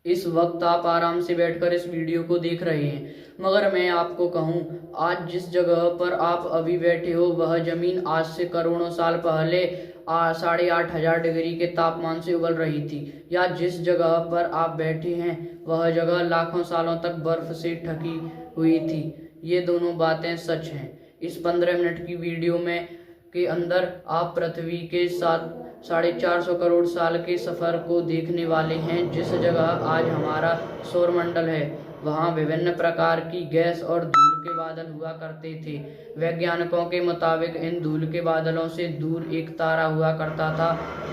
इस वक्त आप आराम से बैठकर इस वीडियो को देख रहे हैं, मगर मैं आपको कहूं, आज जिस जगह पर आप अभी बैठे हो वह जमीन आज से करोड़ों साल पहले 8,500 डिग्री के तापमान से उबल रही थी। या जिस जगह पर आप बैठे हैं वह जगह लाखों सालों तक बर्फ से ढकी हुई थी। ये दोनों बातें सच हैं। इस 15 मिनट की वीडियो में के अंदर आप पृथ्वी के साथ 450 करोड़ साल के सफर को देखने वाले हैं। जिस जगह आज हमारा सौरमंडल है वहाँ विभिन्न प्रकार की गैस और धूल के बादल हुआ करते थे। वैज्ञानिकों के मुताबिक इन धूल के बादलों से दूर एक तारा हुआ करता था।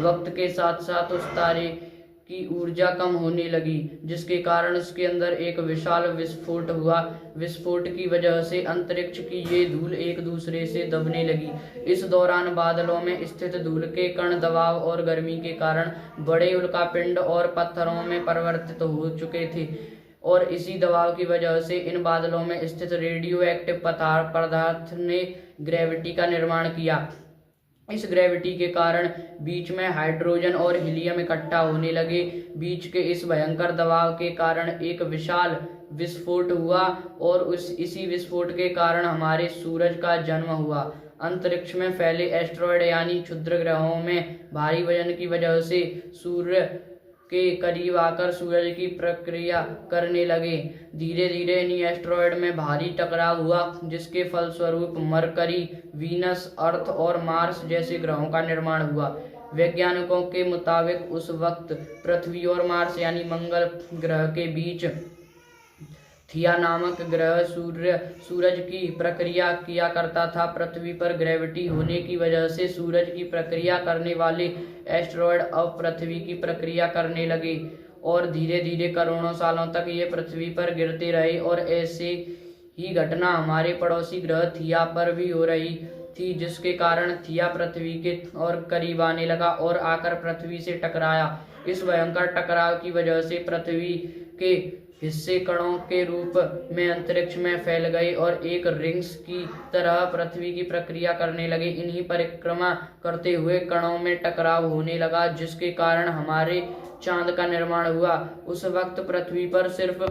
वक्त के साथ साथ उस तारे की ऊर्जा कम होने लगी, जिसके कारण इसके अंदर एक विशाल विस्फोट हुआ। विस्फोट की वजह से अंतरिक्ष की ये धूल एक दूसरे से दबने लगी। इस दौरान बादलों में स्थित धूल के कण दबाव और गर्मी के कारण बड़े उल्कापिंड और पत्थरों में परिवर्तित हो चुके थे, और इसी दबाव की वजह से इन बादलों में स्थित रेडियो एक्टिव पदार्थ ने ग्रेविटी का निर्माण किया। इस ग्रेविटी के कारण बीच में हाइड्रोजन और हीलियम इकट्ठा होने लगे। बीच के इस भयंकर दबाव के कारण एक विशाल विस्फोट हुआ, और इसी विस्फोट के कारण हमारे सूरज का जन्म हुआ। अंतरिक्ष में फैले एस्ट्रॉयड यानी क्षुद्र ग्रहों में भारी वजन की वजह से सूर्य के करीब आकर सूरज की प्रक्रिया करने लगे। धीरे धीरे इन एस्ट्रॉयड में भारी टकराव हुआ, जिसके फलस्वरूप मरकरी, वीनस, अर्थ और मार्स जैसे ग्रहों का निर्माण हुआ। वैज्ञानिकों के मुताबिक उस वक्त पृथ्वी और मार्स यानी मंगल ग्रह के बीच थिया नामक ग्रह सूरज की प्रक्रिया किया करता था। पृथ्वी पर ग्रेविटी होने की वजह से सूरज की प्रक्रिया करने वाले एस्ट्रॉयड अब पृथ्वी की प्रक्रिया करने लगे, और धीरे धीरे करोड़ों सालों तक ये पृथ्वी पर गिरते रहे। और ऐसे ही घटना हमारे पड़ोसी ग्रह थिया पर भी हो रही थी, जिसके कारण थिया पृथ्वी के और करीब आने लगा और आकर पृथ्वी से टकराया। इस भयंकर टकराव की वजह से पृथ्वी के हिस्से कणों के रूप में अंतरिक्ष में फैल गए और एक रिंग्स की तरह पृथ्वी की प्रक्रिया करने लगे। इन्हीं परिक्रमा करते हुए कणों में टकराव होने लगा, जिसके कारण हमारे चांद का निर्माण हुआ। उस वक्त पृथ्वी पर सिर्फ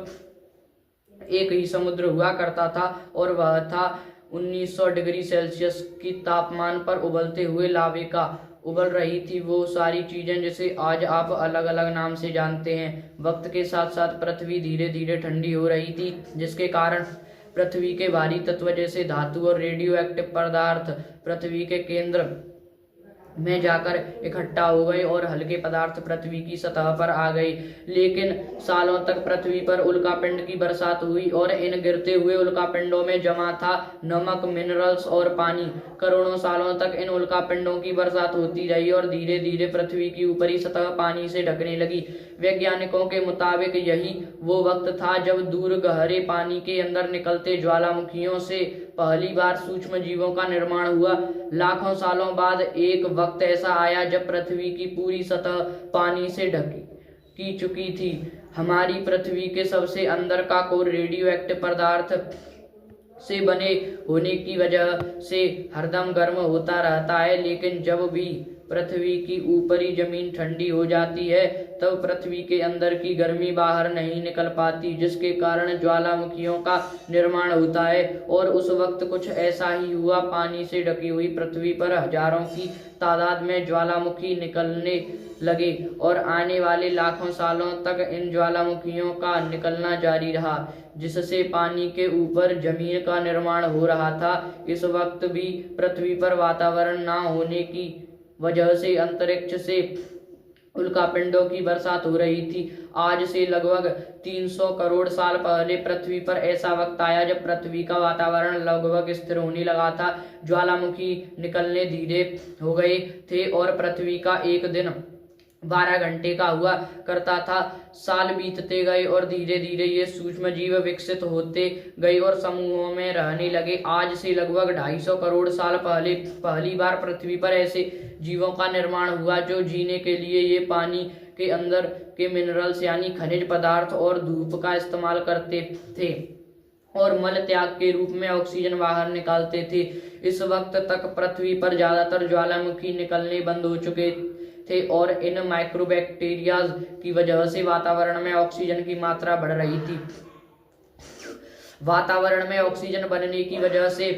एक ही समुद्र हुआ करता था, और वह था 1900 डिग्री सेल्सियस की तापमान पर उबलते हुए लावे का। उबल रही थी वो सारी चीजें जिसे आज आप अलग अलग नाम से जानते हैं। वक्त के साथ साथ पृथ्वी धीरे धीरे ठंडी हो रही थी, जिसके कारण पृथ्वी के भारी तत्व जैसे धातु और रेडियो एक्टिव पदार्थ पृथ्वी के केंद्र में जाकर इकट्ठा हो गए और हल्के पदार्थ पृथ्वी की सतह पर आ गए। लेकिन सालों तक पृथ्वी पर उल्कापिंड की बरसात हुई, और इन गिरते हुए उल्कापिंडों में जमा था नमक, मिनरल्स और पानी। करोड़ों सालों तक इन उल्कापिंडों की बरसात होती रही और धीरे धीरे पृथ्वी की ऊपरी सतह पानी से ढकने लगी। वैज्ञानिकों के मुताबिक यही वो वक्त था जब दूर गहरे पानी के अंदर निकलते ज्वालामुखियों से पहली बार सूक्ष्म जीवों का निर्माण हुआ। लाखों सालों बाद एक वक्त ऐसा आया जब पृथ्वी की पूरी सतह पानी से ढकी चुकी थी। हमारी पृथ्वी के सबसे अंदर का कोर रेडियो एक्टिव पदार्थ से बने होने की वजह से हरदम गर्म होता रहता है, लेकिन जब भी पृथ्वी की ऊपरी जमीन ठंडी हो जाती है तब पृथ्वी के अंदर की गर्मी बाहर नहीं निकल पाती, जिसके कारण ज्वालामुखियों का निर्माण होता है। और उस वक्त कुछ ऐसा ही हुआ। पानी से ढकी हुई पृथ्वी पर हजारों की तादाद में ज्वालामुखी निकलने लगे, और आने वाले लाखों सालों तक इन ज्वालामुखियों का निकलना जारी रहा, जिससे पानी के ऊपर जमीन का निर्माण हो रहा था। इस वक्त भी पृथ्वी पर वातावरण न होने की वजह से अंतरिक्ष से उल्कापिंडों की बरसात हो रही थी। आज से लगभग 300 करोड़ साल पहले पृथ्वी पर ऐसा वक्त आया जब पृथ्वी का वातावरण लगभग स्थिर होने लगा था। ज्वालामुखी निकलने धीरे हो गए थे और पृथ्वी का एक दिन 12 घंटे का हुआ करता था। साल बीतते गए और धीरे धीरे ये सूक्ष्म जीव विकसित होते गए और समूहों में रहने लगे। आज से लगभग 250 करोड़ साल पहले पहली बार पृथ्वी पर ऐसे जीवों का निर्माण हुआ जो जीने के लिए ये पानी के अंदर के मिनरल्स यानी खनिज पदार्थ और धूप का इस्तेमाल करते थे और मल त्याग के रूप में ऑक्सीजन बाहर निकालते थे। इस वक्त तक पृथ्वी पर ज्यादातर ज्वालामुखी निकलने बंद हो चुके थे और इन माइक्रोबैक्टीरियाज की वजह से वातावरण में ऑक्सीजन की मात्रा बढ़ रही थी। वातावरण में ऑक्सीजन बनने की वजह से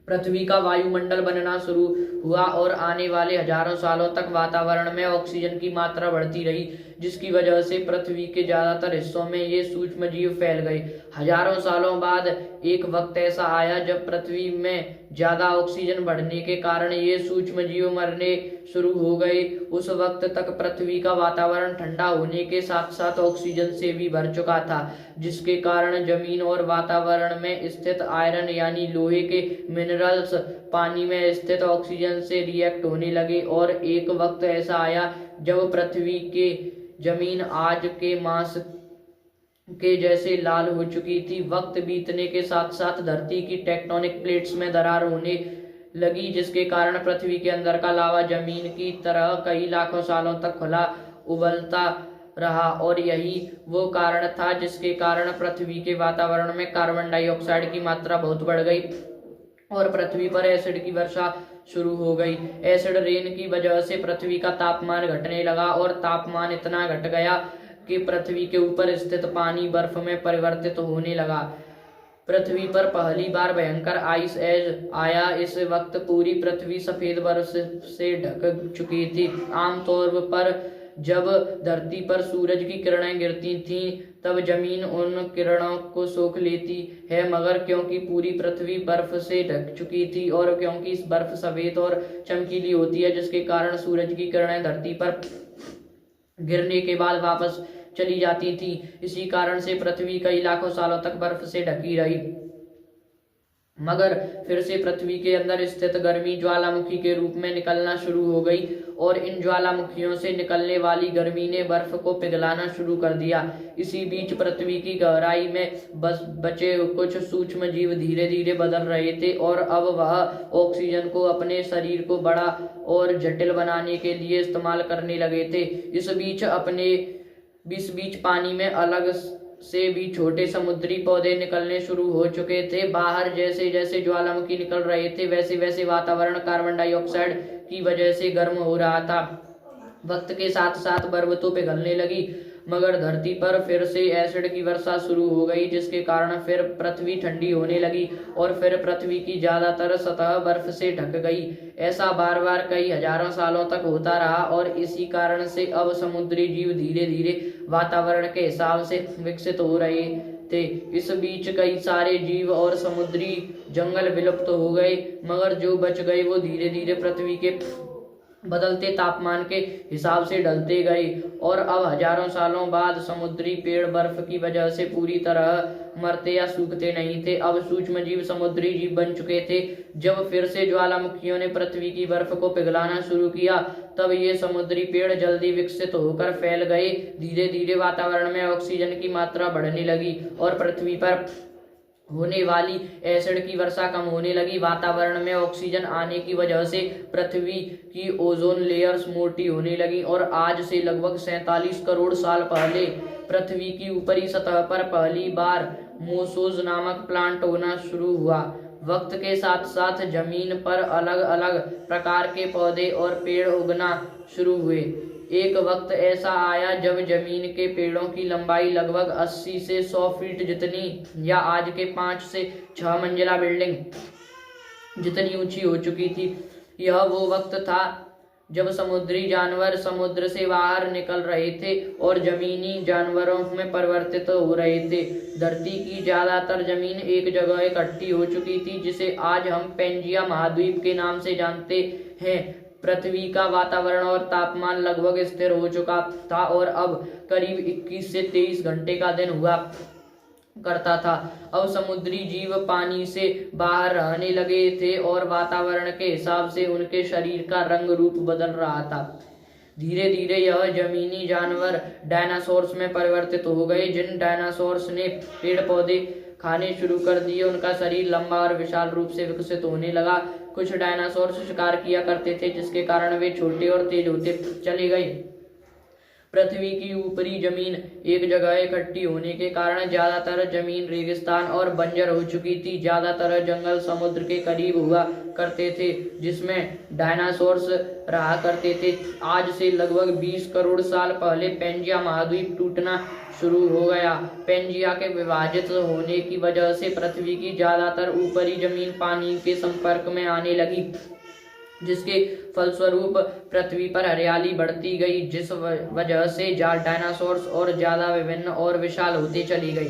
पृथ्वी का वायुमंडल बनना शुरू हुआ और आने वाले हजारों सालों तक वातावरण में ऑक्सीजन की मात्रा बढ़ती रही, जिसकी वजह से पृथ्वी के ज्यादातर हिस्सों में ये सूक्ष्म जीव फैल गए। हजारों सालों बाद एक वक्त ऐसा आया जब पृथ्वी में ज्यादा ऑक्सीजन बढ़ने के कारण ये सूक्ष्म जीव मरने शुरू हो गए। उस वक्त तक पृथ्वी का वातावरण ठंडा होने के साथ साथ ऑक्सीजन से भी भर चुका था, जिसके कारण जमीन और वातावरण में स्थित आयरन यानी लोहे के मिनरल्स पानी में स्थित ऑक्सीजन से रिएक्ट होने लगे और एक वक्त ऐसा आया जब पृथ्वी के जमीन आज के मांस के जैसे लाल हो चुकी थी। वक्त बीतने के साथ साथ धरती की टेक्टोनिक प्लेट्स में दरार होने लगी, जिसके कारण पृथ्वी के अंदर का लावा जमीन की तरह कई लाखों सालों तक खुला उबलता रहा और यही वो कारण था जिसके कारण पृथ्वी के वातावरण में कार्बन डाइऑक्साइड की मात्रा बहुत बढ़ गई और पृथ्वी पर एसिड की वर्षा शुरू हो गई। एसिड रेन की वजह से पृथ्वी का तापमान घटने लगा और तापमान इतना घट गया कि पृथ्वी के ऊपर स्थित पानी बर्फ में परिवर्तित होने लगा। पृथ्वी पर पहली बार भयंकर आइस एज आया। इस वक्त पूरी पृथ्वी सफेद बर्फ से ढक चुकी थी। आमतौर पर जब धरती पर सूरज की किरणें गिरती थीं तब जमीन उन किरणों को सोख लेती है, मगर क्योंकि पूरी पृथ्वी बर्फ से ढक चुकी थी और क्योंकि इस बर्फ सफेद और चमकीली होती है, जिसके कारण सूरज की किरणें धरती पर गिरने के बाद वापस चली जाती थी, इसी कारण से पृथ्वी कई लाखों सालों तक बर्फ से ढकी रही। मगर फिर से पृथ्वी के अंदर स्थित गर्मी ज्वालामुखी के रूप में निकलना शुरू हो गई और इन ज्वालामुखियों से निकलने वाली गर्मी ने बर्फ को पिघलाना शुरू कर दिया। इसी बीच पृथ्वी की गहराई में बचे कुछ सूक्ष्म जीव धीरे धीरे बदल रहे थे और अब वह ऑक्सीजन को अपने शरीर को बड़ा और जटिल बनाने के लिए इस्तेमाल करने लगे थे। इस बीच पानी में अलग से भी छोटे समुद्री पौधे निकलने शुरू हो चुके थे। बाहर जैसे जैसे ज्वालामुखी निकल रहे थे वैसे वैसे वातावरण कार्बन डाइऑक्साइड की वजह से गर्म हो रहा था। वक्त के साथ साथ बर्फ तो पिघलने लगी, मगर धरती पर फिर से एसिड की वर्षा शुरू हो गई, जिसके कारण फिर पृथ्वी ठंडी होने लगी और फिर पृथ्वी की ज्यादातर सतह बर्फ से ढक गई। ऐसा बार बार कई हजारों सालों तक होता रहा और इसी कारण से अब समुद्री जीव धीरे धीरे वातावरण के हिसाब से विकसित हो रहे थे। इस बीच कई सारे जीव और समुद्री जंगल विलुप्त हो गए, मगर जो बच गए वो धीरे धीरे पृथ्वी के बदलते तापमान के हिसाब से ढलते गए और अब हजारों सालों बाद समुद्री पेड़ बर्फ की वजह से पूरी तरह मरते या सूखते नहीं थे। अब सूक्ष्म जीव समुद्री जीव बन चुके थे। जब फिर से ज्वालामुखियों ने पृथ्वी की बर्फ को पिघलाना शुरू किया तब ये समुद्री पेड़ जल्दी विकसित होकर फैल गए। धीरे धीरे वातावरण में ऑक्सीजन की मात्रा बढ़ने लगी और पृथ्वी पर होने वाली एसिड की वर्षा कम होने लगी। वातावरण में ऑक्सीजन आने की वजह से पृथ्वी की ओजोन लेयर्स मोटी होने लगी और आज से लगभग 47 करोड़ साल पहले पृथ्वी की ऊपरी सतह पर पहली बार मोसोज नामक प्लांट होना शुरू हुआ। वक्त के साथ साथ जमीन पर अलग अलग प्रकार के पौधे और पेड़ उगना शुरू हुए। एक वक्त ऐसा आया जब जमीन के पेड़ों की लंबाई लगभग 80 से 100 फीट जितनी या आज के 5 से 6 मंजिला बिल्डिंग जितनी ऊंची हो चुकी थी। यह वो वक्त था जब समुद्री जानवर समुद्र से बाहर निकल रहे थे और जमीनी जानवरों में परिवर्तित हो रहे थे। धरती की ज्यादातर जमीन एक जगह इकट्ठी हो चुकी थी, जिसे आज हम पेंजिया महाद्वीप के नाम से जानते हैं। पृथ्वी का वातावरण और तापमान लगभग स्थिर हो चुका था और अब करीब 21 से 23 घंटे का दिन हुआ करता था। अब समुद्री जीव पानी से बाहर रहने लगे थे और वातावरण के हिसाब से उनके शरीर का रंग रूप बदल रहा था। धीरे धीरे यह जमीनी जानवर डायनासोर्स में परिवर्तित हो गए। जिन डायनासोर्स ने पेड़ पौधे खाने शुरू कर दिए उनका शरीर लंबा और विशाल रूप से विकसित होने लगा। कुछ डायनासोर शिकार किया करते थे, जिसके कारण वे छोटे और तेज होते चले गए। पृथ्वी की ऊपरी जमीन एक जगह इकट्ठी होने के कारण ज्यादातर जमीन रेगिस्तान और बंजर हो चुकी थी। ज्यादातर जंगल समुद्र के करीब हुआ करते थे, जिसमें डायनासोर्स रहा करते थे। आज से लगभग 20 करोड़ साल पहले पेंजिया महाद्वीप टूटना शुरू हो गया। पेंजिया के विभाजित होने की वजह से पृथ्वी की ज्यादातर ऊपरी जमीन पानी के संपर्क में आने लगी, जिसके फलस्वरूप पृथ्वी पर हरियाली बढ़ती गई, जिस वजह से डायनासोर्स और ज्यादा विभिन्न और विशाल होती चली गई।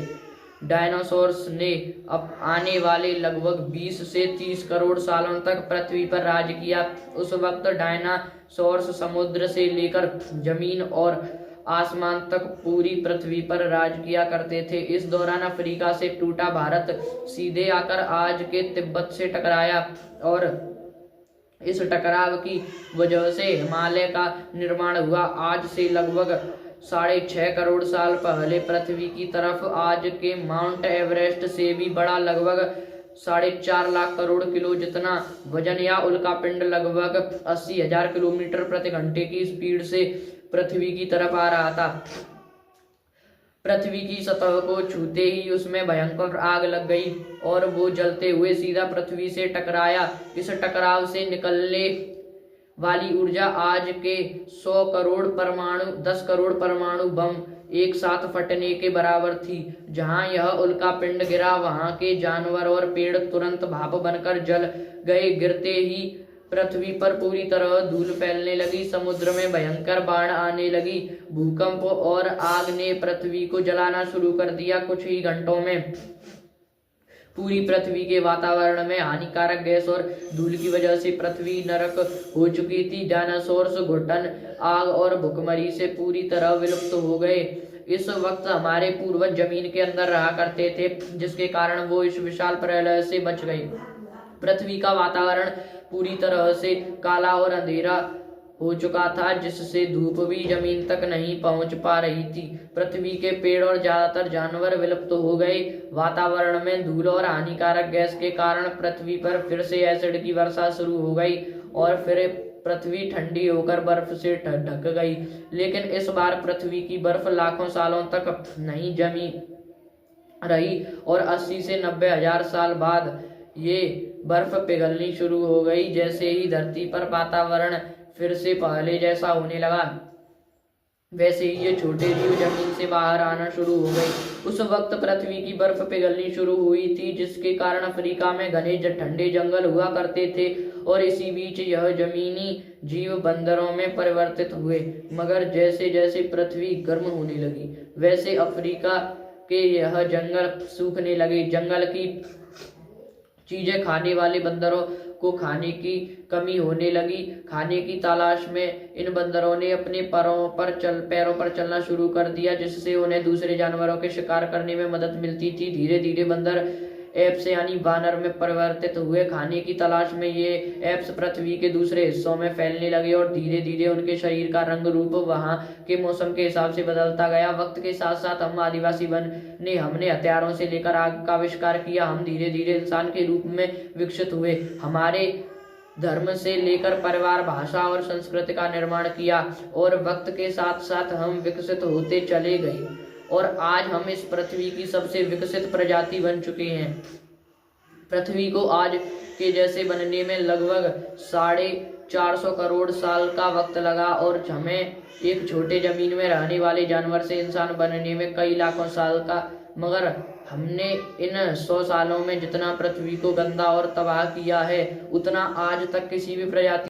डायनासोर्स ने अब आने वाले लगभग 20 से 30 करोड़ सालों तक पृथ्वी पर राज किया। उस वक्त डायनासोर्स समुद्र से लेकर जमीन और आसमान तक पूरी पृथ्वी पर राज किया करते थे। इस दौरान अफ्रीका से टूटा भारत सीधे आकर आज के तिब्बत से टकराया और इस टकराव की वजह से हिमालय का निर्माण हुआ। आज से लगभग 6.5 करोड़ साल पहले पृथ्वी की तरफ आज के माउंट एवरेस्ट से भी बड़ा, लगभग 4.5 लाख करोड़ किलो जितना वजन या उल्कापिंड लगभग 80,000 किलोमीटर प्रति घंटे की स्पीड से पृथ्वी की तरफ आ रहा था। पृथ्वी की सतह को छूते ही उसमें भयंकर आग लग गई और वो जलते हुए सीधा पृथ्वी से टकराया। इस टकराव से निकलने वाली ऊर्जा आज के 10 करोड़ परमाणु बम एक साथ फटने के बराबर थी। जहां यह उल्कापिंड गिरा, वहां के जानवर और पेड़ तुरंत भाप बनकर जल गए। गिरते ही पृथ्वी पर पूरी तरह धूल फैलने लगी, समुद्र में भयंकर बाढ़ आने लगी। भूकंप और आग ने पृथ्वी को जलाना शुरू कर दिया। कुछ ही घंटों में पूरी पृथ्वी के वातावरण में हानिकारक गैस और धूल की वजह से पृथ्वी नरक हो चुकी थी। डायनासोर्स घुटन, आग और भुखमरी से पूरी तरह विलुप्त हो गए। इस वक्त हमारे पूर्वज जमीन के अंदर रहा करते थे, जिसके कारण वो इस विशाल प्रलय से बच गए। पृथ्वी का वातावरण पूरी तरह से काला और अंधेरा हो चुका था, जिससे धूप भी जमीन तक नहीं पहुंच पा रही थी। पृथ्वी के पेड़ और ज्यादातर जानवर विलुप्त हो गए। वातावरण में धूल और हानिकारक गैस के कारण पृथ्वी पर फिर से एसिड की वर्षा शुरू हो गई और फिर पृथ्वी ठंडी होकर बर्फ से ढक गई। लेकिन इस बार पृथ्वी की बर्फ लाखों सालों तक नहीं जमी रही और 80 से 90 हजार साल बाद ये बर्फ पिघलनी शुरू हो गई। जैसे ही धरती पर वातावरण फिर से पहले जैसा होने लगा, वैसे ही ये छोटे जीव जमीन से बाहर आना शुरू हो गए। उस वक्त पृथ्वी की बर्फ पिघलनी शुरू हुई थी, जिसके कारण अफ्रीका में घने ठंडे जंगल हुआ करते थे और इसी बीच यह जमीनी जीव बंदरों में परिवर्तित हुए। मगर जैसे जैसे पृथ्वी गर्म होने लगी, वैसे अफ्रीका के यह जंगल सूखने लगे। जंगल की चीजें खाने वाले बंदरों को खाने की कमी होने लगी। खाने की तलाश में इन बंदरों ने अपने पैरों पर चलना शुरू कर दिया, जिससे उन्हें दूसरे जानवरों के शिकार करने में मदद मिलती थी। धीरे धीरे बंदर एप्स यानी वानर में परिवर्तित हुए। खाने की तलाश में ये एप्स पृथ्वी के दूसरे हिस्सों में फैलने लगे और धीरे धीरे उनके शरीर का रंग रूप वहां के मौसम के हिसाब से बदलता गया। वक्त के साथ साथ हम आदिवासी बने, हमने हथियारों से लेकर आग का आविष्कार किया। हम धीरे धीरे इंसान के रूप में विकसित हुए। हमारे धर्म से लेकर परिवार, भाषा और संस्कृति का निर्माण किया और वक्त के साथ साथ हम विकसित होते चले गए और आज हम इस पृथ्वी की सबसे विकसित प्रजाति बन चुके हैं। पृथ्वी को आज के जैसे बनने में लगभग 450 करोड़ साल का वक्त लगा और हमें एक छोटे जमीन में रहने वाले जानवर से इंसान बनने में कई लाखों साल का। मगर हमने इन 100 सालों में जितना पृथ्वी को गंदा और तबाह किया है, उतना आज तक किसी भी प्रजाति